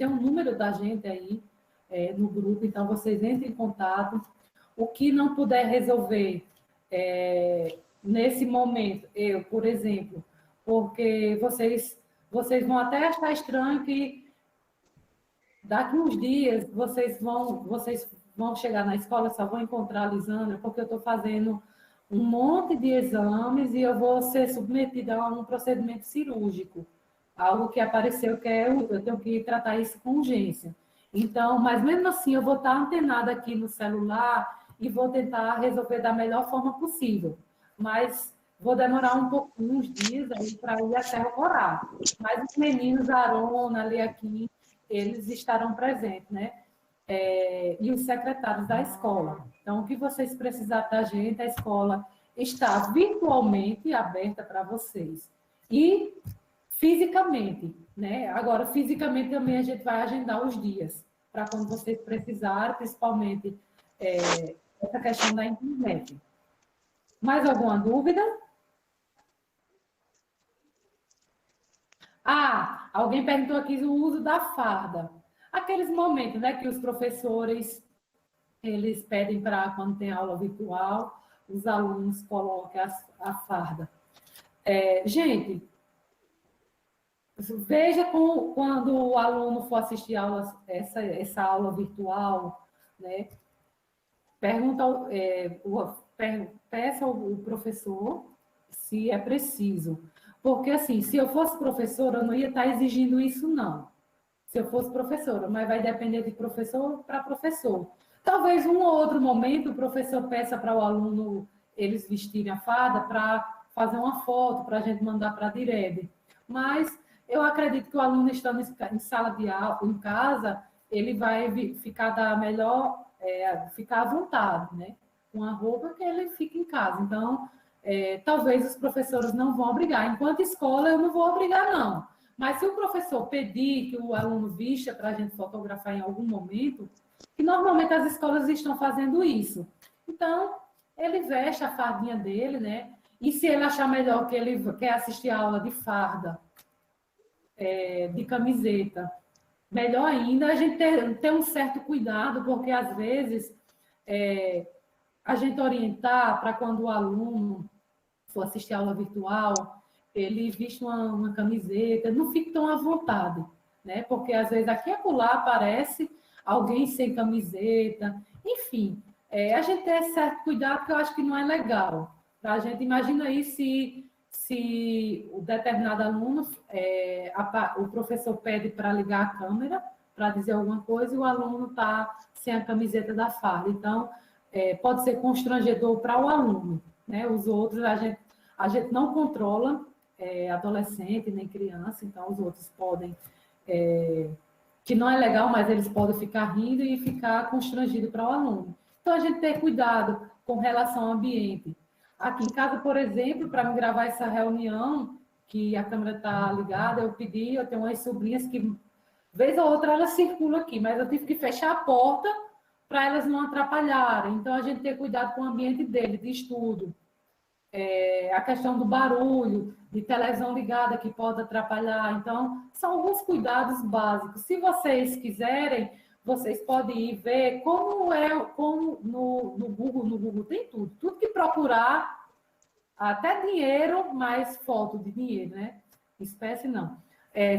um número da gente aí no grupo, então vocês entrem em contato. O que não puder resolver nesse momento, eu, por exemplo, porque vocês vão até achar estranho que daqui uns dias vocês vão chegar na escola, só vão encontrar a Lisandra, porque eu estou fazendo um monte de exames e eu vou ser submetida a um procedimento cirúrgico, algo que apareceu que eu tenho que tratar isso com urgência. Então, mas mesmo assim, eu vou estar antenada aqui no celular e vou tentar resolver da melhor forma possível. Mas vou demorar uns dias aí para ir até o horário. Mas os meninos, a Arona, ali aqui, eles estarão presentes, né? E os secretários da escola. Então, o que vocês precisarem da gente, a escola está virtualmente aberta para vocês. E fisicamente, né? Agora, fisicamente também a gente vai agendar os dias, para quando vocês precisarem, principalmente essa questão da internet. Mais alguma dúvida? Alguém perguntou aqui o uso da farda. Aqueles momentos, né, que os professores eles pedem para, quando tem aula virtual, os alunos coloquem a farda. Gente, veja quando o aluno for assistir essa aula virtual, né, peça ao professor se é preciso. Porque, assim, se eu fosse professora, eu não ia estar exigindo isso, não. Se eu fosse professora, mas vai depender de professor para professor. Talvez um ou outro momento o professor peça para o aluno eles vestirem a farda para fazer uma foto, para a gente mandar para a Direde. Mas eu acredito que o aluno estando em sala de aula, em casa, ele vai ficar ficar à vontade, né? Com a roupa que ele fica em casa. Então, talvez os professores não vão obrigar. Enquanto escola, eu não vou obrigar, não. Mas se o professor pedir que o aluno vista para a gente fotografar em algum momento, que normalmente as escolas estão fazendo isso. Então, ele veste a fardinha dele, né? E se ele achar melhor que ele quer assistir a aula de farda, de camiseta, melhor ainda, a gente ter um certo cuidado, porque às vezes a gente orientar para quando o aluno for assistir a aula virtual, ele veste uma camiseta, não fique tão à vontade, né? Porque às vezes aqui e acolá aparece alguém sem camiseta, enfim, a gente tem certo cuidado que eu acho que não é legal. A gente imagina aí se o determinado aluno, o professor pede para ligar a câmera, para dizer alguma coisa, e o aluno está sem a camiseta da farda. Então, pode ser constrangedor para o aluno, né? Os outros, a gente não controla adolescente nem criança, então os outros podem, que não é legal, mas eles podem ficar rindo e ficar constrangido para o aluno. Então, a gente tem cuidado com relação ao ambiente. Aqui em casa, por exemplo, para me gravar essa reunião, que a câmera está ligada, eu tenho umas sobrinhas que, vez ou outra, elas circulam aqui, mas eu tive que fechar a porta para elas não atrapalharem. Então, a gente tem cuidado com o ambiente dele, de estudo. A questão do barulho, de televisão ligada que pode atrapalhar. Então, são alguns cuidados básicos. Se vocês quiserem, vocês podem ir ver como no Google tem tudo que procurar, até dinheiro, mais foto de dinheiro, né? Espécie não.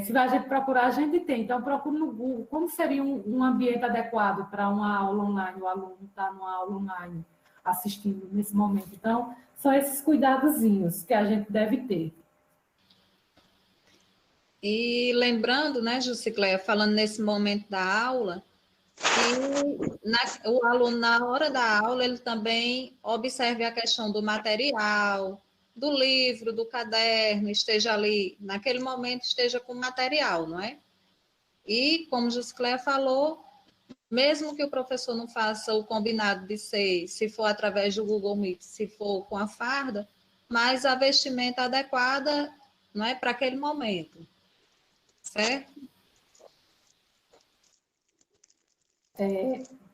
Se a gente procurar, a gente tem. Então, procure no Google como seria um ambiente adequado para uma aula online, o aluno está numa aula online assistindo nesse momento. Então, são esses cuidadozinhos que a gente deve ter. E lembrando, né, Jusicléia, falando nesse momento da aula, que o aluno, na hora da aula, ele também observe a questão do material, do livro, do caderno, esteja ali, naquele momento, esteja com material, não é? E, como Jusicléia falou, mesmo que o professor não faça o combinado de ser, se for através do Google Meet, se for com a farda, mas a vestimenta adequada, não é, para aquele momento, certo?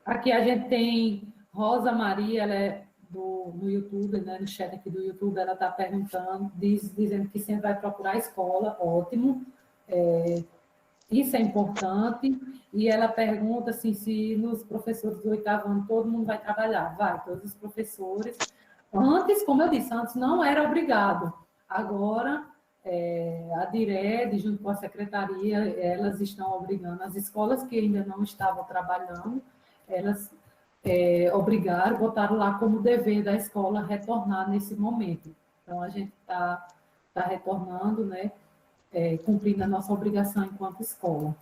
Aqui a gente tem Rosa Maria, ela é no YouTube, né, no chat aqui do YouTube, ela está perguntando, dizendo que sempre vai procurar a escola, ótimo. Isso é importante. E ela pergunta assim, se nos professores do 8º ano todo mundo vai trabalhar. Vai, todos os professores. Antes, como eu disse, antes não era obrigado. Agora, a DIRED, junto com a secretaria, elas estão obrigando as escolas que ainda não estavam trabalhando, elas obrigaram, botaram lá como dever da escola retornar nesse momento. Então, a gente está retornando, né, cumprindo a nossa obrigação enquanto escola.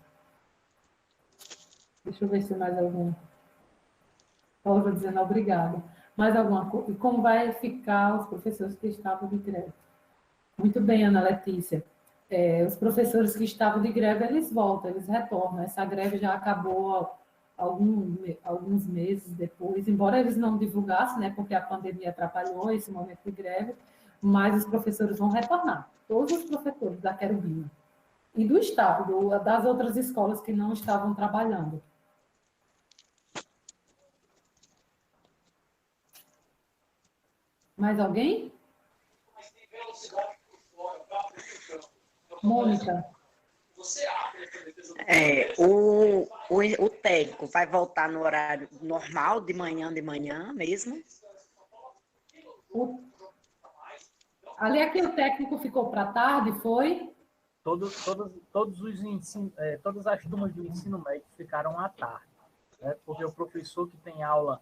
Deixa eu ver se mais algum. Paula dizendo obrigada. Mais alguma coisa? E como vai ficar os professores que estavam de greve? Muito bem, Ana Letícia. Os professores que estavam de greve, eles voltam, eles retornam. Essa greve já acabou alguns meses depois, embora eles não divulgassem, né, porque a pandemia atrapalhou esse momento de greve, mas os professores vão retornar. Todos os professores da Querubina. E do Estado, das outras escolas que não estavam trabalhando. Mais alguém? Mônica. O técnico vai voltar no horário normal, de manhã mesmo? Ali é que o técnico ficou para tarde, foi? Todas as turmas do ensino médio ficaram à tarde, né? Porque o professor que tem aula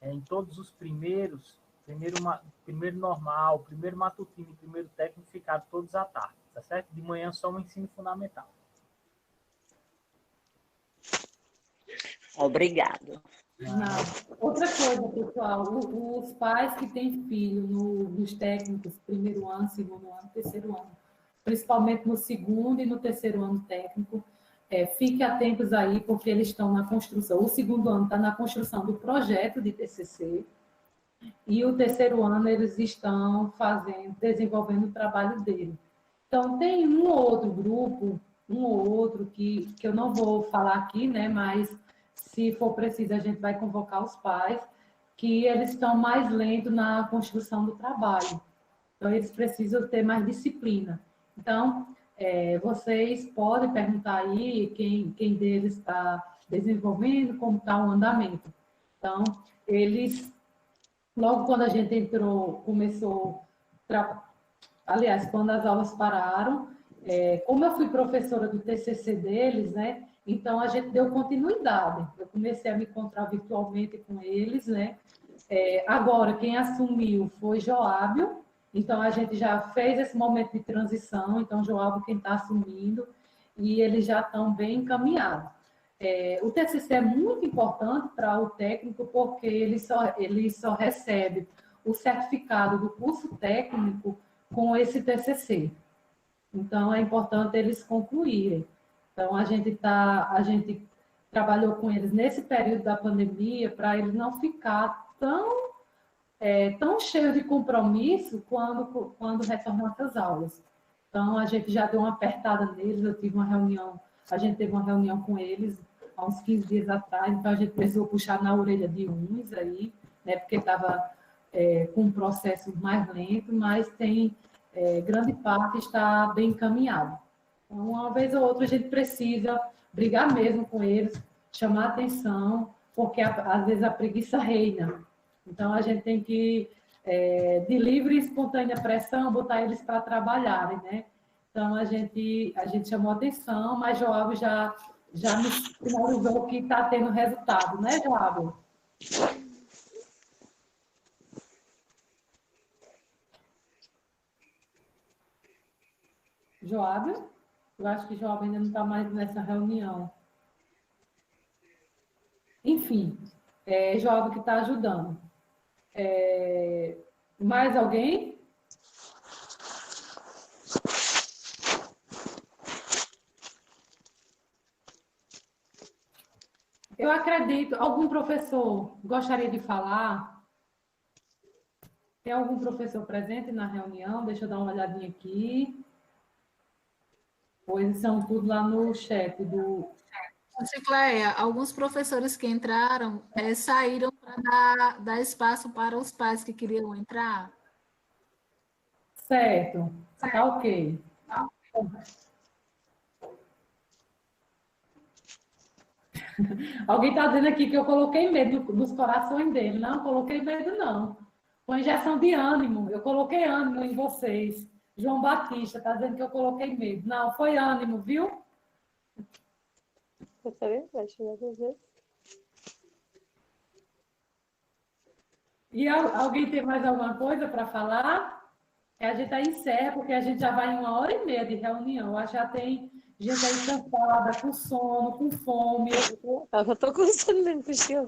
em todos os primeiro normal, primeiro matutino e primeiro técnico ficaram todos à tarde, tá certo? De manhã só o ensino fundamental. Obrigado. Outra coisa, pessoal, os pais que têm filho nos técnicos, primeiro ano, segundo ano, terceiro ano, principalmente no segundo e no terceiro ano técnico, fiquem atentos aí, porque eles estão na construção. O segundo ano está na construção do projeto de TCC, e o terceiro ano eles estão desenvolvendo o trabalho dele. Então, tem um ou outro grupo, que eu não vou falar aqui, né, mas se for preciso, a gente vai convocar os pais, que eles estão mais lentos na construção do trabalho. Então, eles precisam ter mais disciplina. Então, vocês podem perguntar aí quem deles está desenvolvendo, como está o andamento. Então, logo quando a gente aliás, quando as aulas pararam, como eu fui professora do TCC deles, né, então a gente deu continuidade. Eu comecei a me encontrar virtualmente com eles, né. Agora, quem assumiu foi Joábio, então a gente já fez esse momento de transição, então Joábio quem está assumindo, e eles já estão bem encaminhados. O TCC é muito importante para o técnico, porque ele só recebe o certificado do curso técnico com esse TCC. Então, é importante eles concluírem. Então, a gente trabalhou com eles nesse período da pandemia para eles não ficar tão cheios de compromisso quando retornassem às aulas. Então, a gente já deu uma apertada neles, a gente teve uma reunião com eles há uns 15 dias atrás, então a gente precisou puxar na orelha de uns aí, né, porque estava com um processo mais lento, mas grande parte está bem encaminhado. Então, uma vez ou outra, a gente precisa brigar mesmo com eles, chamar atenção, porque às vezes a preguiça reina. Então, a gente tem que, de livre e espontânea pressão, botar eles para trabalharem, né? Então, a gente chamou atenção, mas Joábio já me sinalizou que está tendo resultado, né, Joábio? Joábio? Eu acho que Joábio ainda não está mais nessa reunião. Enfim, Joábio que está ajudando. Mais alguém? Eu acredito. Algum professor gostaria de falar? Tem algum professor presente na reunião? Deixa eu dar uma olhadinha aqui. Pois são tudo lá no chat do... Cicleia, alguns professores que entraram saíram para dar espaço para os pais que queriam entrar. Certo, tá ok. Alguém está dizendo aqui que eu coloquei medo dos corações dele. Não, coloquei medo não. Foi injeção de ânimo. Eu coloquei ânimo em vocês. João Batista está dizendo que eu coloquei medo. Não, foi ânimo, viu? E alguém tem mais alguma coisa para falar? A gente aí encerra, porque a gente já vai em 1h30 de reunião. Eu acho que já tem gente aí cansada, com sono, com fome. Eu já estou com sono mesmo, cochilo.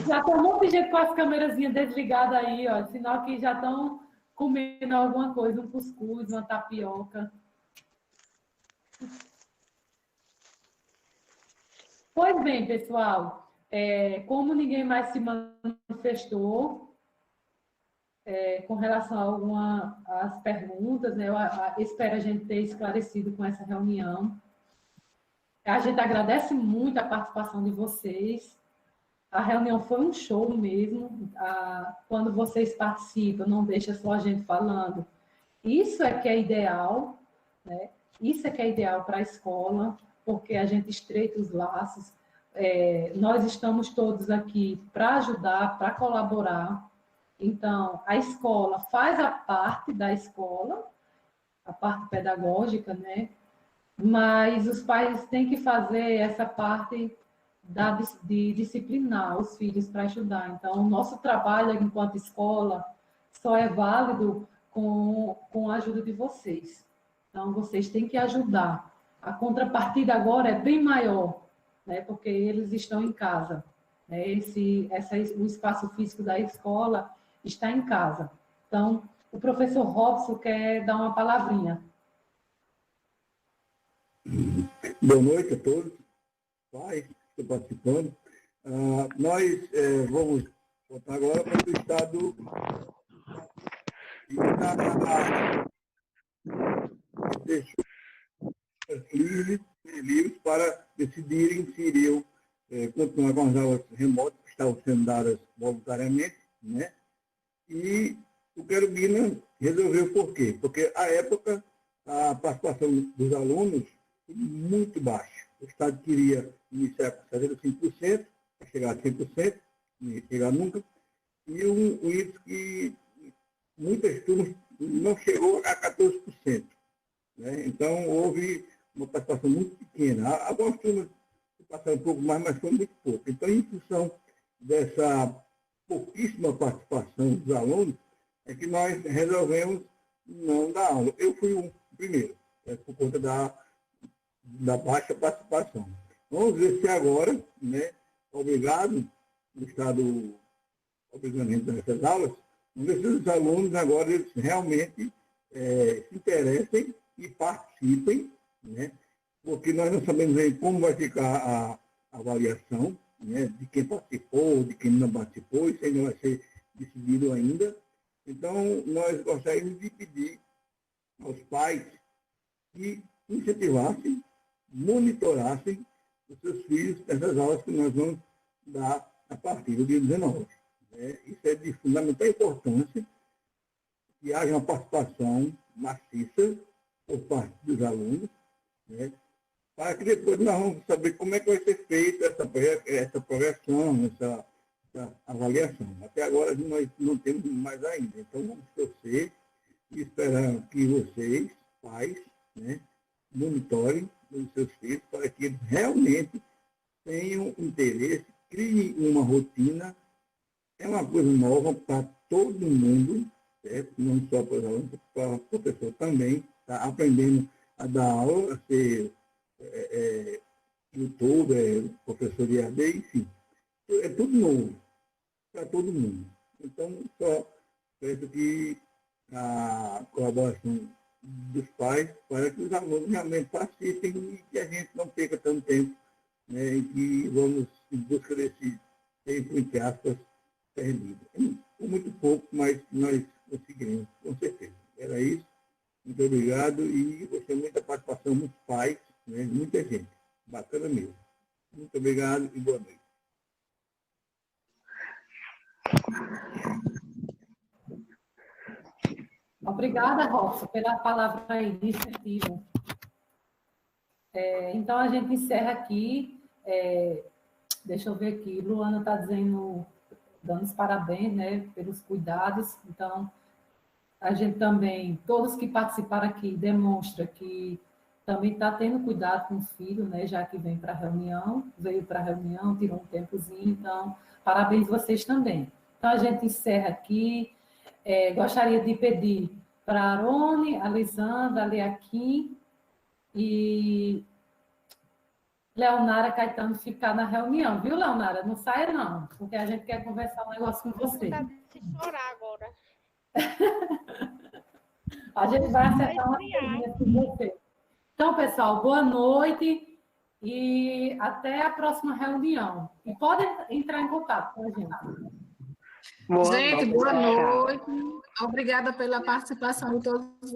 Já tem um monte de gente com as câmerazinhas desligadas aí, ó. Sinal que já estão comendo alguma coisa, um cuscuz, uma tapioca. Pois bem, pessoal, como ninguém mais se manifestou com relação às perguntas, né, eu espero a gente ter esclarecido com essa reunião. A gente agradece muito a participação de vocês. A reunião foi um show mesmo. Quando vocês participam, não deixa só a gente falando. Isso é que é ideal, né? Isso é que é ideal para a escola, porque a gente estreita os laços. Nós estamos todos aqui para ajudar, para colaborar. Então, a escola faz a parte da escola, a parte pedagógica, né? Mas os pais têm que fazer essa parte de disciplinar os filhos para ajudar. Então, o nosso trabalho enquanto escola só é válido com a ajuda de vocês. Então, vocês têm que ajudar. A contrapartida agora é bem maior, né, porque eles estão em casa. Né, o espaço físico da escola está em casa. Então, o professor Robson quer dar uma palavrinha. Boa noite a todos, pais que estão participando. Nós vamos voltar agora para o estado livres para decidirem se iriam continuar com as aulas remotas que estavam sendo dadas voluntariamente, né? E o Querubina resolveu por quê? Porque, à época, a participação dos alunos foi muito baixa. O Estado queria iniciar com 75%, para chegar a 100%, não ia chegar nunca, e um índice que muitas turmas não chegou a 14%. Né? Então, houve uma participação muito pequena. Algumas turmas passaram um pouco mais, mas foi muito pouco. Então, em função dessa pouquíssima participação dos alunos, é que nós resolvemos não dar aula. Eu fui o primeiro, por conta da baixa participação. Vamos ver se agora, né, obrigado, o Estado obrigando a gente nessas aulas, vamos ver se os alunos agora eles realmente se interessem e participem, né, porque nós não sabemos aí como vai ficar a avaliação, né, de quem participou, de quem não participou, isso ainda vai ser decidido ainda. Então, nós gostaríamos de pedir aos pais que incentivassem, monitorassem os seus filhos nessas aulas que nós vamos dar a partir do dia 19. Isso é de fundamental importância, que haja uma participação maciça por parte dos alunos, né, para que depois nós vamos saber como é que vai ser feita essa progressão, essa avaliação. Até agora nós não temos mais ainda. Então vamos torcer e esperar que vocês, pais, né, monitorem os seus filhos para que eles realmente tenham interesse, criem uma rotina. É uma coisa nova para todo mundo, certo? Não só para os alunos, para o professor também, está aprendendo a dar aula, a ser youtuber, professor de EAD, enfim. É tudo novo para todo mundo. Então, só peço que a colaboração dos pais para que os alunos realmente participem e que a gente não perca tanto tempo, né, e que vamos em busca desse tempo, entre aspas, perdido. Com muito pouco, mas nós conseguiremos, com certeza. Era isso. Muito obrigado e gostei muito da participação dos pais, né, muita gente. Bacana mesmo. Muito obrigado e boa noite. Obrigada, Robson, pela palavra aí de incentivo. Então, a gente encerra aqui. Deixa eu ver aqui. Luana está dizendo dando os parabéns, né, pelos cuidados. Então, a gente também, todos que participaram aqui, demonstra que também está tendo cuidado com os filhos, né, já que veio para a reunião, tirou um tempozinho, então, parabéns vocês também. Então, a gente encerra aqui. Gostaria de pedir para a Arone, a Lisandra, a Leaquim e Leonara Caetano ficar na reunião, viu, Leonara? Não saia, não, porque a gente quer conversar um negócio com você. Se chorar agora. A gente vai acertar uma coisinha com você. Então, pessoal, boa noite e até a próxima reunião. E podem entrar em contato com a gente. Gente, boa noite. Obrigada pela participação de todos vocês.